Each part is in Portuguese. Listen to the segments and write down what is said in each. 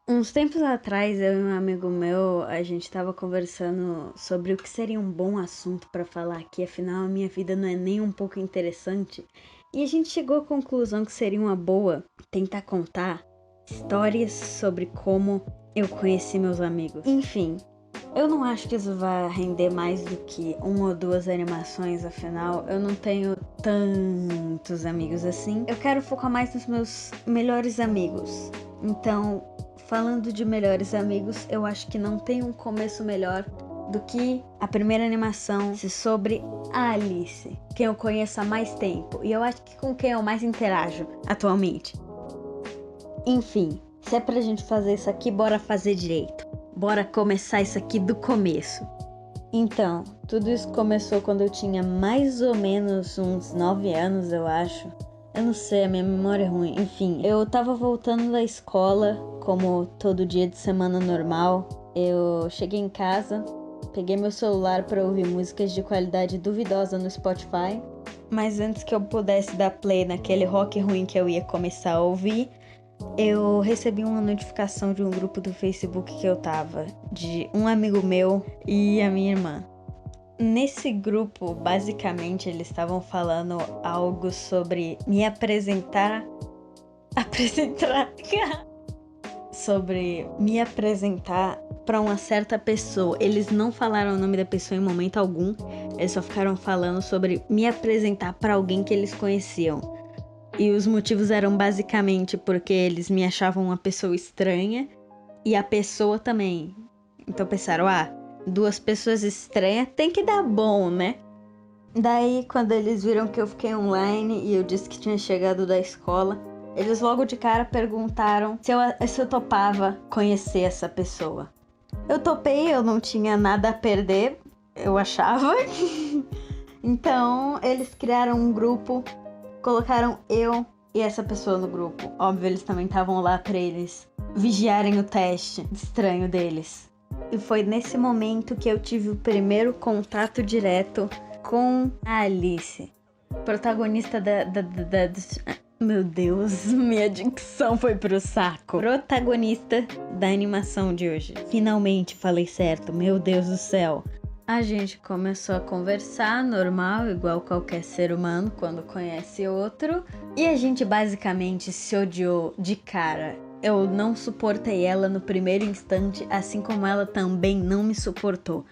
Uns tempos atrás, eu e um amigo meu, a gente tava conversando sobre o que seria um bom assunto pra falar aqui, afinal a minha vida não é nem um pouco interessante. E a gente chegou à conclusão que seria uma boa tentar contar histórias sobre como eu conheci meus amigos. Enfim, eu não acho que isso vai render mais do que uma ou duas animações, afinal eu não tenho tantos amigos assim. Eu quero focar mais nos meus melhores amigos. Então, falando de melhores amigos, eu acho que não tem um começo melhor do que a primeira animação sobre a Alice, quem eu conheço há mais tempo, e eu acho que com quem eu mais interajo atualmente. Enfim, se é pra gente fazer isso aqui, bora fazer direito. Bora começar isso aqui do começo. Então, tudo isso começou quando eu tinha mais ou menos uns 9 anos, eu acho. Eu não sei, a minha memória é ruim. Enfim, eu tava voltando da escola, como todo dia de semana normal. Eu cheguei em casa, peguei meu celular pra ouvir músicas de qualidade duvidosa no Spotify. Mas antes que eu pudesse dar play naquele rock ruim que eu ia começar a ouvir, eu recebi uma notificação de um grupo do Facebook que eu tava, de um amigo meu e a minha irmã. Nesse grupo, basicamente, eles estavam falando algo sobre me apresentar. Apresentar. Sobre me apresentar pra uma certa pessoa. Eles não falaram o nome da pessoa em momento algum, eles só ficaram falando sobre me apresentar pra alguém que eles conheciam. E os motivos eram basicamente porque eles me achavam uma pessoa estranha e a pessoa também. Então pensaram, duas pessoas estranhas tem que dar bom, né? Daí, quando eles viram que eu fiquei online e eu disse que tinha chegado da escola, eles logo de cara perguntaram se eu topava conhecer essa pessoa. Eu topei, eu não tinha nada a perder, eu achava. Então, eles criaram um grupo, colocaram eu e essa pessoa no grupo. Óbvio, eles também estavam lá pra eles vigiarem o teste estranho deles. E foi nesse momento que eu tive o primeiro contato direto com a Alice, protagonista Meu Deus, minha dicção foi pro saco. Protagonista da animação de hoje. Finalmente falei certo, meu Deus do céu. A gente começou a conversar normal, igual qualquer ser humano quando conhece outro. E a gente basicamente se odiou de cara. Eu não suportei ela no primeiro instante, assim como ela também não me suportou.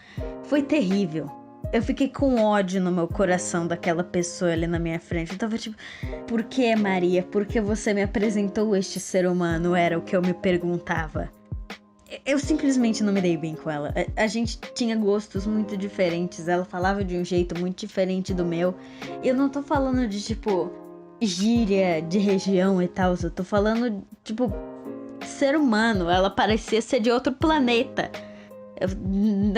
Foi terrível. Eu fiquei com ódio no meu coração daquela pessoa ali na minha frente. Eu tava tipo, por que, Maria? Por que você me apresentou este ser humano? Era o que eu me perguntava. Eu simplesmente não me dei bem com ela. A gente tinha gostos muito diferentes. Ela falava de um jeito muito diferente do meu. Eu não tô falando de, tipo, gíria de região e tal. Eu tô falando, tipo, ser humano. Ela parecia ser de outro planeta.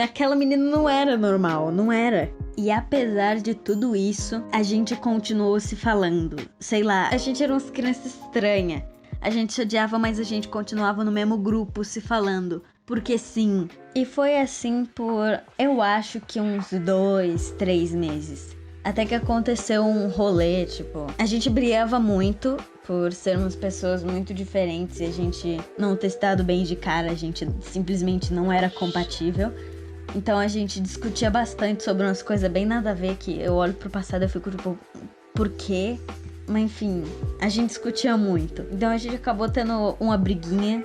Aquela menina não era normal, não era. E apesar de tudo isso, a gente continuou se falando. Sei lá, a gente era umas crianças estranhas. A gente se odiava, mas a gente continuava no mesmo grupo se falando. Porque sim. E foi assim por, eu acho que uns 2, 3 meses. Até que aconteceu um rolê, tipo, a gente brigava muito por sermos pessoas muito diferentes e a gente não ter se dado bem de cara, a gente simplesmente não era compatível. Então a gente discutia bastante sobre umas coisas bem nada a ver que eu olho pro passado e eu fico tipo, por quê? Mas enfim, a gente discutia muito. Então a gente acabou tendo uma briguinha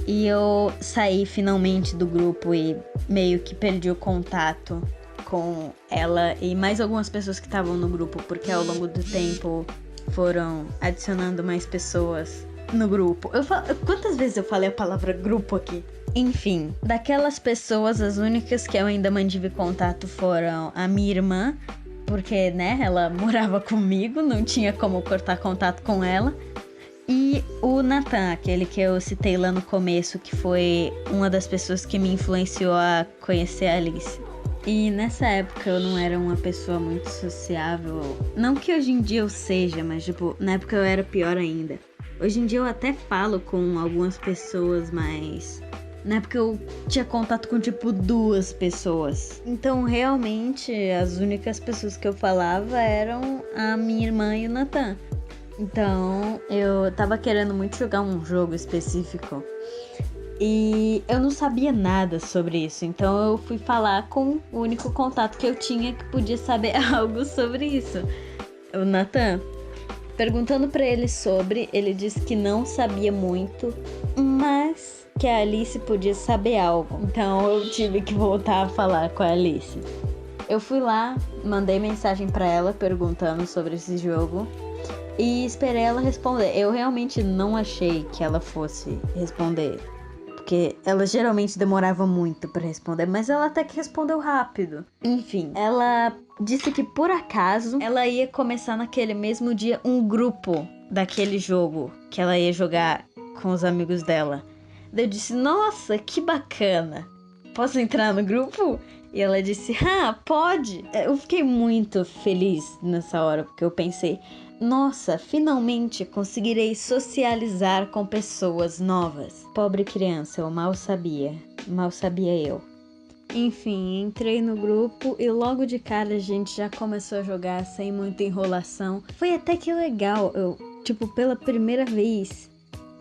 e eu saí finalmente do grupo e meio que perdi o contato com ela e mais algumas pessoas que estavam no grupo, porque ao longo do tempo foram adicionando mais pessoas no grupo. Quantas vezes eu falei a palavra grupo aqui? Enfim, daquelas pessoas, as únicas que eu ainda mantive contato foram a minha irmã, porque, né, ela morava comigo, não tinha como cortar contato com ela. E o Nathan, aquele que eu citei lá no começo, que foi uma das pessoas que me influenciou a conhecer a Alice. E nessa época eu não era uma pessoa muito sociável. Não que hoje em dia eu seja, mas tipo, na época eu era pior ainda. Hoje em dia eu até falo com algumas pessoas, mas na época eu tinha contato com tipo 2 pessoas. Então realmente as únicas pessoas que eu falava eram a minha irmã e o Nathan. Então eu tava querendo muito jogar um jogo específico E eu não sabia nada sobre isso, então eu fui falar com o único contato que eu tinha que podia saber algo sobre isso, o Nathan. Perguntando pra ele sobre, ele disse que não sabia muito, mas que a Alice podia saber algo. Então eu tive que voltar a falar com a Alice. Eu fui lá, mandei mensagem pra ela perguntando sobre esse jogo e esperei ela responder. Eu realmente não achei que ela fosse responder, porque ela geralmente demorava muito pra responder, mas ela até que respondeu rápido. Enfim, ela disse que por acaso ela ia começar naquele mesmo dia um grupo daquele jogo que ela ia jogar com os amigos dela. Daí eu disse, nossa, que bacana, posso entrar no grupo? E ela disse, pode. Eu fiquei muito feliz nessa hora, porque eu pensei, nossa, finalmente conseguirei socializar com pessoas novas. Pobre criança, eu mal sabia eu. Enfim, entrei no grupo e logo de cara a gente já começou a jogar sem muita enrolação. Foi até que legal, pela primeira vez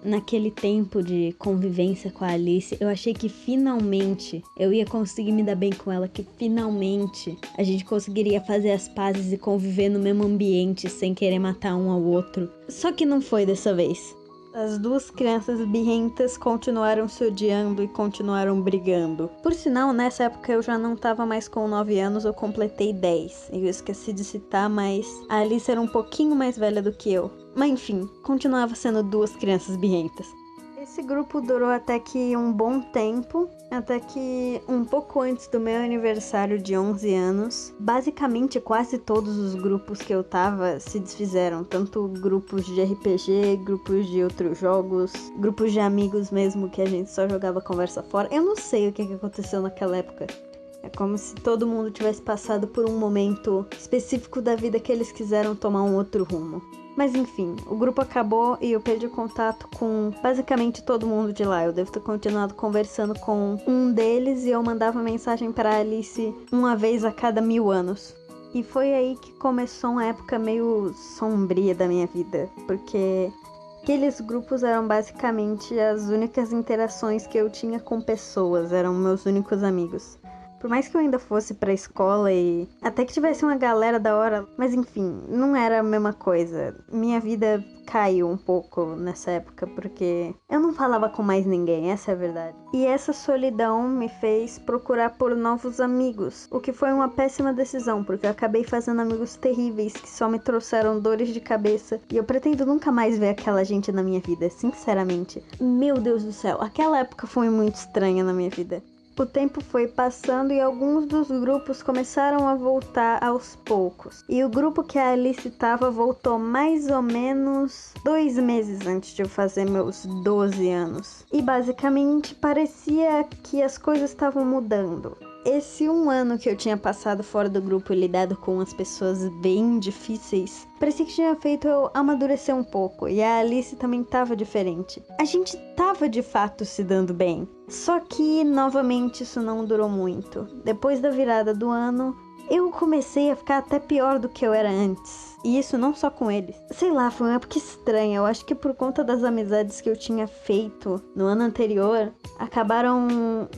naquele tempo de convivência com a Alice, eu achei que finalmente eu ia conseguir me dar bem com ela, que finalmente a gente conseguiria fazer as pazes e conviver no mesmo ambiente sem querer matar um ao outro. Só que não foi dessa vez. As duas crianças birrentas continuaram se odiando e continuaram brigando. Por sinal, nessa época eu já não tava mais com 9 anos, eu completei 10. Eu esqueci de citar, mas a Alice era um pouquinho mais velha do que eu. Mas enfim, continuava sendo duas crianças birrentas. Esse grupo durou até que um bom tempo, até que um pouco antes do meu aniversário de 11 anos, basicamente quase todos os grupos que eu tava se desfizeram, tanto grupos de RPG, grupos de outros jogos, grupos de amigos mesmo que a gente só jogava conversa fora. Eu não sei o que aconteceu naquela época. É como se todo mundo tivesse passado por um momento específico da vida que eles quiseram tomar um outro rumo. Mas enfim, o grupo acabou e eu perdi contato com basicamente todo mundo de lá. Eu devo ter continuado conversando com um deles e eu mandava mensagem para Alice uma vez a cada 1000 anos. E foi aí que começou uma época meio sombria da minha vida, porque aqueles grupos eram basicamente as únicas interações que eu tinha com pessoas, eram meus únicos amigos. Por mais que eu ainda fosse pra escola e até que tivesse uma galera da hora, mas enfim, não era a mesma coisa. Minha vida caiu um pouco nessa época, porque eu não falava com mais ninguém, essa é a verdade. E essa solidão me fez procurar por novos amigos, o que foi uma péssima decisão, porque eu acabei fazendo amigos terríveis que só me trouxeram dores de cabeça, e eu pretendo nunca mais ver aquela gente na minha vida, sinceramente. Meu Deus do céu, aquela época foi muito estranha na minha vida. O tempo foi passando e alguns dos grupos começaram a voltar aos poucos. E o grupo que a Alice estava voltou mais ou menos 2 meses antes de eu fazer meus 12 anos. E basicamente parecia que as coisas estavam mudando. Esse 1 ano que eu tinha passado fora do grupo e lidado com as pessoas bem difíceis, parecia que tinha feito eu amadurecer um pouco, e a Alice também tava diferente. A gente tava de fato se dando bem, só que novamente isso não durou muito. Depois da virada do ano, eu comecei a ficar até pior do que eu era antes. E isso não só com eles. Sei lá, foi uma época estranha. Eu acho que por conta das amizades que eu tinha feito no ano anterior, acabaram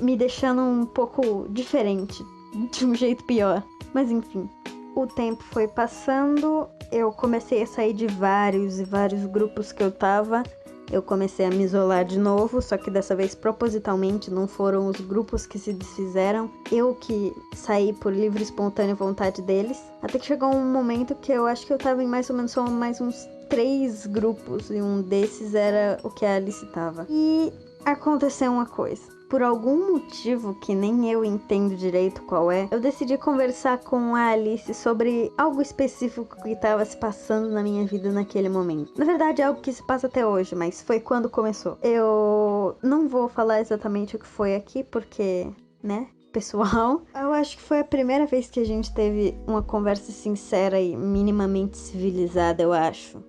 me deixando um pouco diferente, de um jeito pior. Mas enfim, o tempo foi passando, eu comecei a sair de vários e vários grupos que eu tava. Eu comecei a me isolar de novo, só que dessa vez propositalmente, não foram os grupos que se desfizeram. Eu que saí por livre e espontânea vontade deles. Até que chegou um momento que eu acho que eu tava em mais ou menos só mais uns 3 grupos, e um desses era o que a Alice tava. E aconteceu uma coisa. Por algum motivo que nem eu entendo direito qual é, eu decidi conversar com a Alice sobre algo específico que estava se passando na minha vida naquele momento. Na verdade é algo que se passa até hoje, mas foi quando começou. Eu não vou falar exatamente o que foi aqui, porque, né, pessoal. Eu acho que foi a primeira vez que a gente teve uma conversa sincera e minimamente civilizada, eu acho.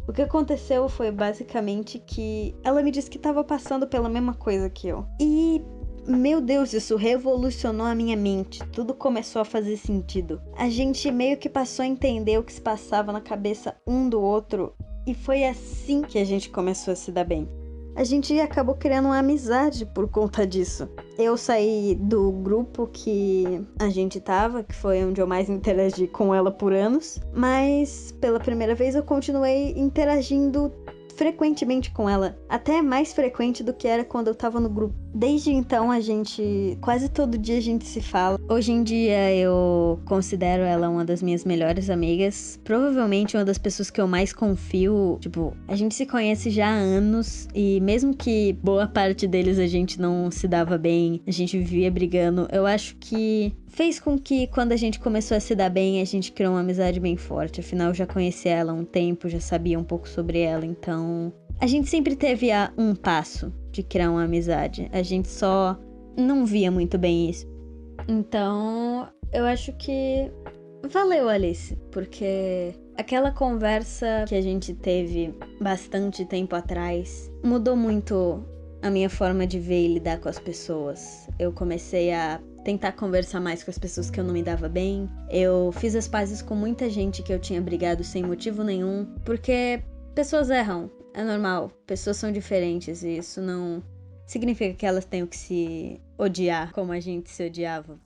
O que aconteceu foi basicamente que ela me disse que estava passando pela mesma coisa que eu. E, meu Deus, isso revolucionou a minha mente. Tudo começou a fazer sentido. A gente meio que passou a entender o que se passava na cabeça um do outro. E foi assim que a gente começou a se dar bem. a gente acabou criando uma amizade por conta disso. Eu saí do grupo que a gente tava, que foi onde eu mais interagi com ela por anos, mas pela primeira vez eu continuei interagindo frequentemente com ela, até mais frequente do que era quando eu tava no grupo. Desde então quase todo dia a gente se fala. Hoje em dia eu considero ela uma das minhas melhores amigas, provavelmente uma das pessoas que eu mais confio. Tipo, a gente se conhece já há anos e mesmo que boa parte deles a gente não se dava bem, a gente vivia brigando, eu acho que fez com que quando a gente começou a se dar bem, a gente criou uma amizade bem forte. Afinal, eu já conhecia ela há um tempo, já sabia um pouco sobre ela, então a gente sempre teve a um passo de criar uma amizade. A gente só não via muito bem isso. Então, eu acho que valeu, Alice, porque aquela conversa que a gente teve bastante tempo atrás mudou muito a minha forma de ver e lidar com as pessoas. Eu comecei a tentar conversar mais com as pessoas que eu não me dava bem. Eu fiz as pazes com muita gente que eu tinha brigado sem motivo nenhum, porque pessoas erram, é normal. Pessoas são diferentes e isso não significa que elas tenham que se odiar como a gente se odiava.